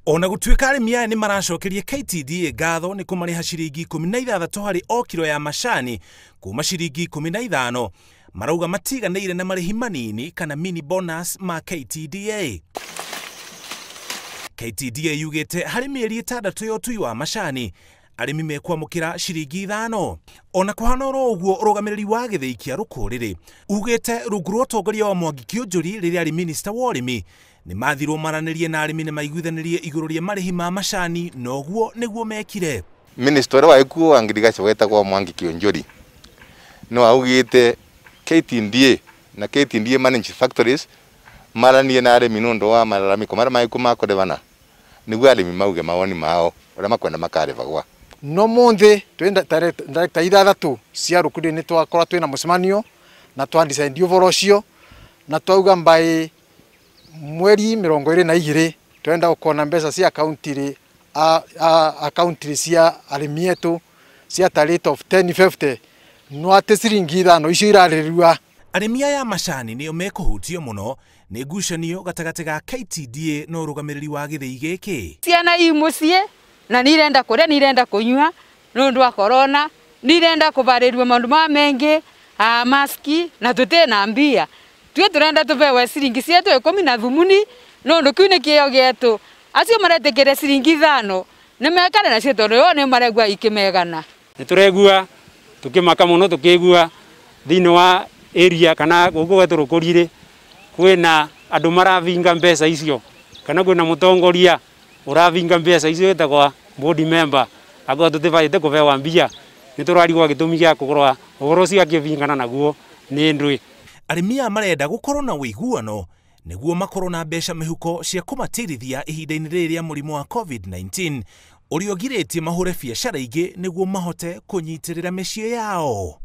Ona gutuika arimi aya ni maracokerie KTDA ngatho ni kumariha ciringi 16 hari o kilo ya macani kuma ciringi 15. Marauga matiganĩire na marihi manini kana mini bonus ma KTDA. KTDA yugite hari mieri 6 ya utui wa macani arimi mekwamukira ciringi 5. Ona kuhana uguo urugamiriri wa githii kia Rukuriri ugite rungu rwa utongoria wa Mwangi Kĩũnjũri riria ari minister wa urimi ni mathirwo maranirie na arimi ni maiguithanirie iguru ria marihi ma macani noguo niguo mekire. Minister wa ikuo Angirigaca wetagwo Mwangi Kĩũnjũri no augite KTDA na KTDA managed factories maranie na arimi nundu wa malalamiko maria maiku makorevana niguo arimi mauge mawoni mao uria makwenda makarevagwa. No monde twenda director ithathatu cia Rukuri ni twakora twina mucemanio na twa decide uvoro cio na twauga mbai mweri 22 twenda gukona mbeca cia account cia arimi etu cia rate of 1050 no ate ciringi 5 icio irarirua. Arimi aya macani nio mekuhutio muno ni ngucanio gatagati ga KTDA no rugamiriri wa githii giki. Ciana imucie na nirenda kuria nirenda kunywa nundu wa corona nirenda kubarirwa maundu ma mengi maski na tutena mbia tue turenda tubewe ciringi cietu 10 na thumuni nundu kiu ni kio gietu acio maretekere ciringi 5 ni mekana na cio tondu ni maregwa ikimegana ni turegua tukimaka muno tukigua thini wa area kana gugu gwetu Rukuriri kwina andu maravinga mbeca icio kana kwina mutongoria uravinga mbeca icio etagwa board member agwa tutivaite kuvewa mbia ni turarigwa gitumi gia kugurwa ugoro cia kivingana naguo ni ndwi. Arimi aya marenda gukorwo na wiguano niguo makorwo na mbeca mihuko cia kumatirithia ihinda-ini riria murimu wa COVID-19 uria ugiritie mahure biacara ingi niguo mahote kunyitirira micii yao.